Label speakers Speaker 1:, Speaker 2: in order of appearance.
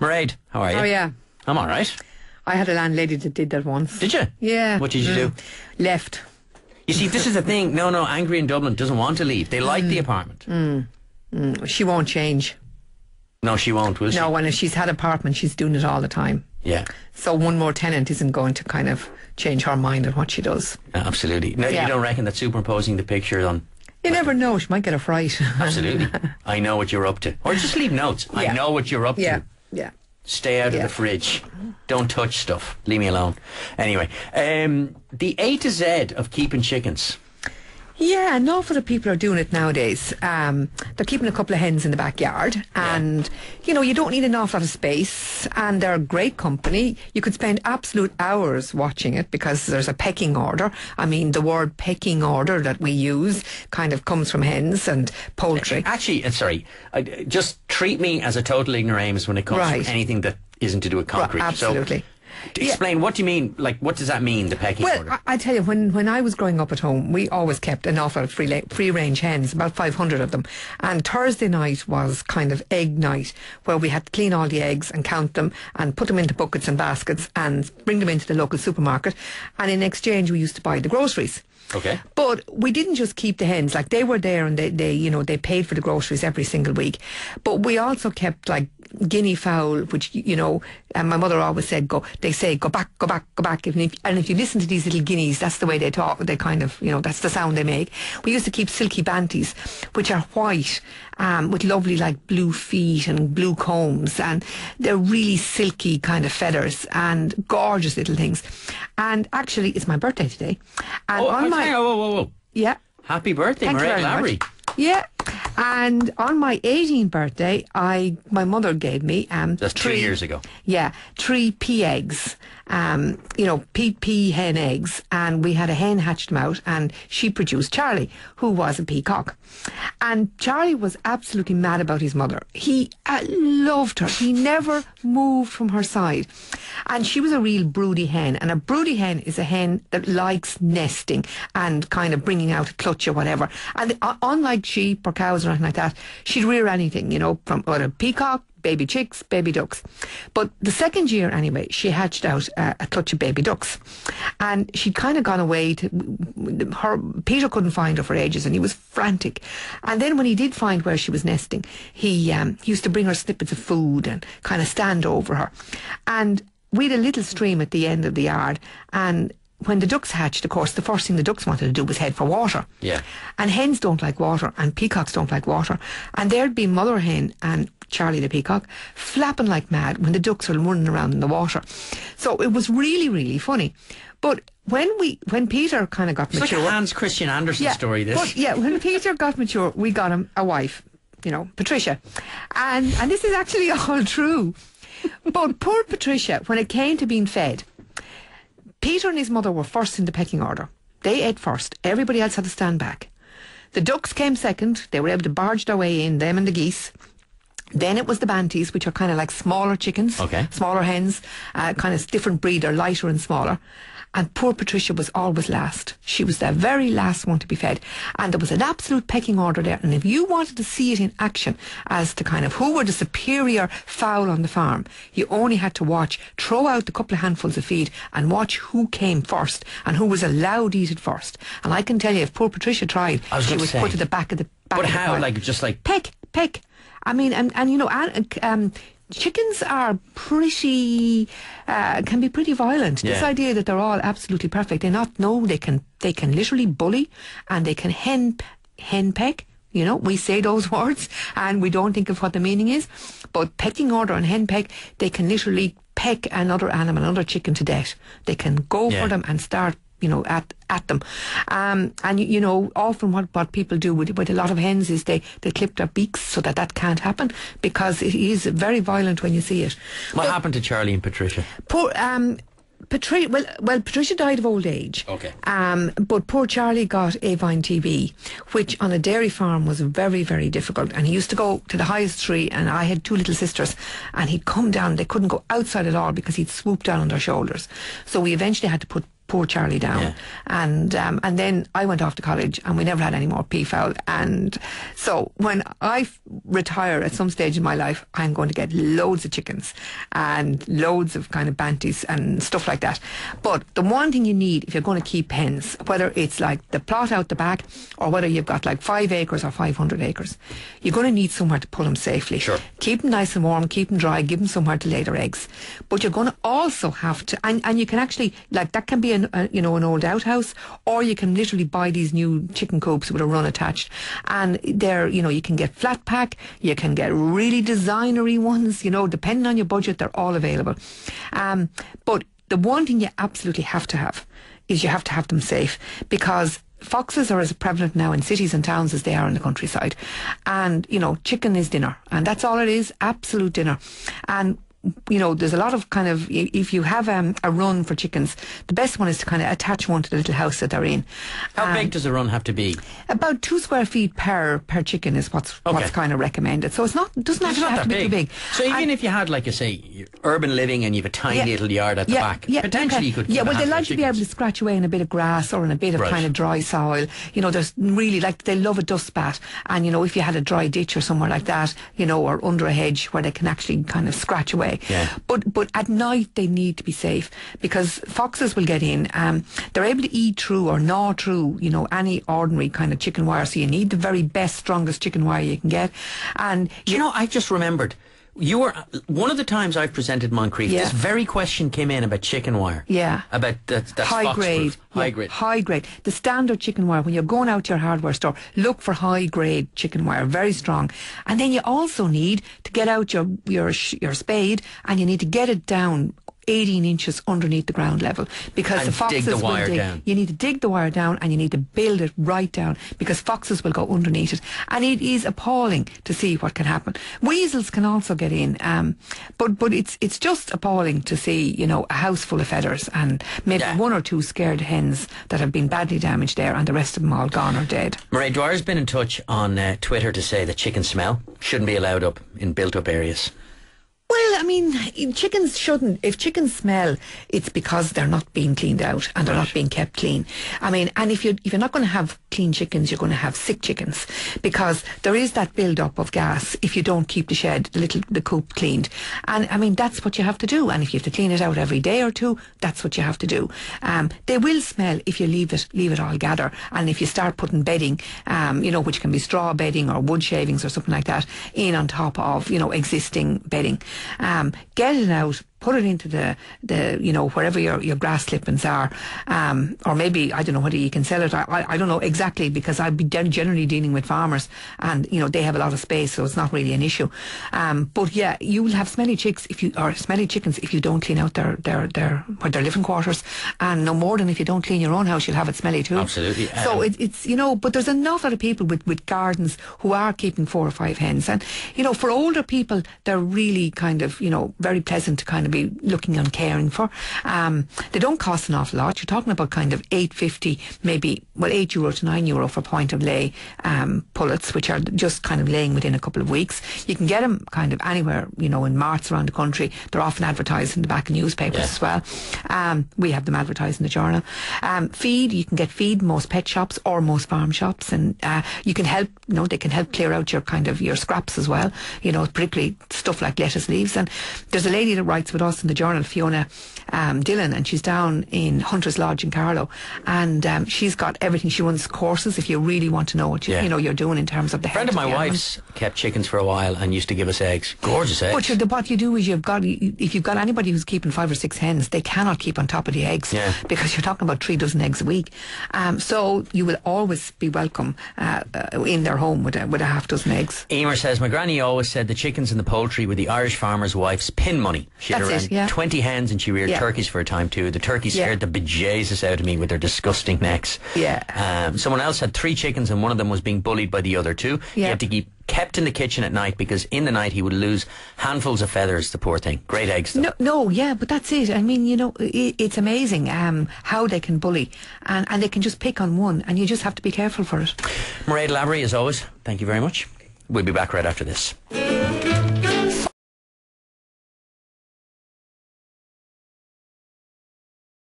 Speaker 1: Mairead, how are you?
Speaker 2: Oh, yeah.
Speaker 1: I'm all right.
Speaker 2: I had a landlady that did that once.
Speaker 1: Did you?
Speaker 2: Yeah.
Speaker 1: What did you do?
Speaker 2: Left.
Speaker 1: You see, this is the thing. No, Angry in Dublin doesn't want to leave. They like the apartment.
Speaker 2: She won't change.
Speaker 1: No, she won't, will she?
Speaker 2: No, when she's had apartment, she's doing it all the time.
Speaker 1: Yeah.
Speaker 2: So one more tenant isn't going to kind of change her mind on what she does.
Speaker 1: Absolutely. No,
Speaker 2: Yeah.
Speaker 1: you don't reckon that superimposing the picture on...
Speaker 2: You never know, she might get a fright.
Speaker 1: Absolutely. I know what you're up to. Or just leave notes. I
Speaker 2: Yeah.
Speaker 1: know what you're up
Speaker 2: Yeah,
Speaker 1: to.
Speaker 2: yeah.
Speaker 1: Stay out of the fridge. Don't touch stuff. Leave me alone. Anyway, the A to Z of keeping chickens.
Speaker 2: Yeah, an awful lot of people are doing it nowadays. They're keeping a couple of hens in the backyard, and you know, you don't need an awful lot of space, and they're a great company. You could spend absolute hours watching it because there's a pecking order. I mean, the word pecking order that we use kind of comes from hens and poultry.
Speaker 1: Actually, sorry, just treat me as a total ignoramus when it comes to anything that isn't to do with concrete.
Speaker 2: Absolutely.
Speaker 1: So, explain, what do you mean? Like, what does that mean, the pecking order?
Speaker 2: Well, I tell you, when I was growing up at home, we always kept an awful lot of free-range hens, about 500 of them. And Thursday night was kind of egg night, where we had to clean all the eggs and count them and put them into buckets and baskets and bring them into the local supermarket. And in exchange, we used to buy the groceries.
Speaker 1: Okay.
Speaker 2: But we didn't just keep the hens, like they were there and they paid for the groceries every single week. But we also kept like guinea fowl, which, you know, and my mother always said, they say, go back. And if you listen to these little guineas, that's the way they talk. They kind of, you know, that's the sound they make. We used to keep silky banties, which are white, with lovely like blue feet and blue combs, and they're really silky kind of feathers and gorgeous little things. And actually, it's my birthday today. And
Speaker 1: whoa.
Speaker 2: Yeah.
Speaker 1: Happy birthday, Mairead Lavery.
Speaker 2: Yeah. And on my 18th birthday, my mother gave me
Speaker 1: that's 3 years ago.
Speaker 2: Yeah, 3 pea eggs. You know, pea hen eggs, and we had a hen hatched them out, and she produced Charlie, who was a peacock. And Charlie was absolutely mad about his mother. He loved her. He never moved from her side. And she was a real broody hen, and a broody hen is a hen that likes nesting and kind of bringing out a clutch or whatever. And unlike sheep or cows or anything like that, she'd rear anything, you know, from a peacock, baby chicks, baby ducks. But the second year anyway, she hatched out a clutch of baby ducks, and she'd kind of gone away Peter couldn't find her for ages, and he was frantic. And then when he did find where she was nesting, he used to bring her snippets of food and kind of stand over her. And we had a little stream at the end of the yard, and when the ducks hatched, of course, the first thing the ducks wanted to do was head for water.
Speaker 1: Yeah.
Speaker 2: And hens don't like water, and peacocks don't like water. And there'd be mother hen and Charlie the peacock flapping like mad when the ducks were running around in the water. So it was really, really funny. But when Peter kind of got mature...
Speaker 1: It's like a Hans Christian Andersen story, this.
Speaker 2: But when Peter got mature, we got him a wife, you know, Patricia. And this is actually all true. But poor Patricia, when it came to being fed, Peter and his mother were first in the pecking order. They ate first. Everybody else had to stand back. The ducks came second. They were able to barge their way in, them and the geese. Then it was the banties, which are kind of like smaller chickens, smaller hens, kind of different breed, they're lighter and smaller. And poor Patricia was always last. She was the very last one to be fed. And there was an absolute pecking order there. And if you wanted to see it in action as to kind of who were the superior fowl on the farm, you only had to throw out a couple of handfuls of feed and watch who came first and who was allowed to eat it first. And I can tell you, if poor Patricia tried, she was put to the back of the
Speaker 1: But how? Like, just like...
Speaker 2: Peck. I mean, and you know, chickens are pretty, can be pretty violent.
Speaker 1: Yeah.
Speaker 2: This idea that they're all absolutely perfect, they can literally bully, and they can hen peck. You know, we say those words and we don't think of what the meaning is. But pecking order and hen peck, they can literally peck another animal, another chicken to death. They can go for them and start, you know, at them. And, you know, often what people do with a lot of hens is they clip their beaks so that can't happen, because it is very violent when you see it.
Speaker 1: What happened to Charlie and Patricia?
Speaker 2: Poor, Patricia died of old age.
Speaker 1: Okay.
Speaker 2: But poor Charlie got avine TB, which on a dairy farm was very, very difficult. And he used to go to the highest tree, and I had 2 little sisters, and he'd come down. They couldn't go outside at all because he'd swoop down on their shoulders. So we eventually had to put poor Charlie down.
Speaker 1: Yeah.
Speaker 2: And then I went off to college and we never had any more peafowl. And so when I retire at some stage in my life, I'm going to get loads of chickens and loads of kind of banties and stuff like that. But the one thing you need if you're going to keep hens, whether it's like the plot out the back or whether you've got like 5 acres or 500 acres, you're going to need somewhere to pull them safely.
Speaker 1: Sure.
Speaker 2: Keep them nice and warm, keep them dry, give them somewhere to lay their eggs. But you're going to also have to, and you can actually, like that can be an old outhouse, or you can literally buy these new chicken coops with a run attached. And they're, you can get flat pack, you can get really designery ones, depending on your budget, they're all available. But the one thing you absolutely have to have is you have to have them safe, because foxes are as prevalent now in cities and towns as they are in the countryside. And, chicken is dinner. And that's all it is, absolute dinner. And there's a lot of kind of, if you have a run for chickens, the best one is to kind of attach one to the little house that they're in.
Speaker 1: How big does a run have to be?
Speaker 2: About 2 square feet per chicken is what's kind of recommended. So it doesn't actually have to be too big.
Speaker 1: So even if you had, like, urban living and you have a tiny little yard at the back, potentially you could.
Speaker 2: Yeah, well, they like to be able to scratch away in a bit of grass or in a bit of kind of dry soil. There's really, like, they love a dust bat. And, if you had a dry ditch or somewhere like that, or under a hedge where they can actually kind of scratch away.
Speaker 1: Yeah.
Speaker 2: But at night they need to be safe, because foxes will get in. They're able to eat through or gnaw through, any ordinary kind of chicken wire. So you need the very best, strongest chicken wire you can get. And
Speaker 1: I've just remembered. You were one of the times I've presented Moncrief. This very question came in about chicken wire.
Speaker 2: Yeah,
Speaker 1: about that's
Speaker 2: high grade.
Speaker 1: High grade.
Speaker 2: High grade. The standard chicken wire. When you're going out to your hardware store, look for high grade chicken wire, very strong. And then you also need to get out your spade, and you need to get it down 18 inches underneath the ground level, because the foxes
Speaker 1: dig the wire
Speaker 2: will dig.
Speaker 1: Down.
Speaker 2: You need to dig the wire down, and you need to build it right down, because foxes will go underneath it, and it is appalling to see what can happen. Weasels can also get in, but it's just appalling to see a house full of feathers and maybe 1 or 2 scared hens that have been badly damaged there, and the rest of them all gone or dead.
Speaker 1: Mairead Dwyer's been in touch on Twitter to say that chickens smell, shouldn't be allowed up in built up areas.
Speaker 2: Well, I mean, chickens shouldn't. If chickens smell, it's because they're not being cleaned out and they're not being kept clean. I mean, and if you're not going to have clean chickens, you're going to have sick chickens, because there is that build-up of gas if you don't keep the coop cleaned. And I mean, that's what you have to do. And if you have to clean it out every day or two, that's what you have to do. They will smell if you leave it all gather. And if you start putting bedding, which can be straw bedding or wood shavings or something like that, in on top of, existing bedding. Get it out, put it into the wherever your grass clippings are, or maybe, I don't know whether you can sell it. I don't know exactly, because I'd be generally dealing with farmers, and they have a lot of space, so it's not really an issue. But yeah, you will have smelly chickens if you don't clean out their living quarters, and no more than if you don't clean your own house, you'll have it smelly too.
Speaker 1: Absolutely.
Speaker 2: So it's but there's enough other people with gardens who are keeping 4 or 5 hens, and for older people they're really kind of very pleasant to kind of be looking and caring for. They don't cost an awful lot. You're talking about kind of €8.50, maybe, well, €8 to €9 for point of lay pullets, which are just kind of laying within a couple of weeks. You can get them kind of anywhere, in marts around the country. They're often advertised in the back of newspapers as well. We have them advertised in the journal. Feed, you can get feed in most pet shops or most farm shops, and you can help, they can help clear out your scraps as well, particularly stuff like lettuce leaves. And there's a lady that writes with us in the journal, Fiona Dillon, and she's down in Hunter's Lodge in Carlow, and she's got everything. She runs courses if you really want to know what you're doing in terms of the health.
Speaker 1: A friend of my wife's kept chickens for a while and used to give us eggs, gorgeous eggs.
Speaker 2: But what you do is if you've got anybody who's keeping 5 or 6 hens, they cannot keep on top of the eggs, because you're talking about 3 dozen eggs a week. So you will always be welcome in their home with a half dozen eggs.
Speaker 1: Emer says, my granny always said the chickens and the poultry were the Irish farmer's wife's pin money. She had around 20 hens, and she reared turkeys for a time too. The turkeys scared the bejesus out of me with their disgusting necks. Someone else had 3 chickens, and one of them was being bullied by the other 2. He had to keep kept in the kitchen at night, because in the night he would lose handfuls of feathers, the poor thing. Great eggs though.
Speaker 2: But that's it. I mean, it's amazing how they can bully, and they can just pick on one, and you just have to be careful for it.
Speaker 1: Mairead Lavery, as always, thank you very much. We'll be back right after this.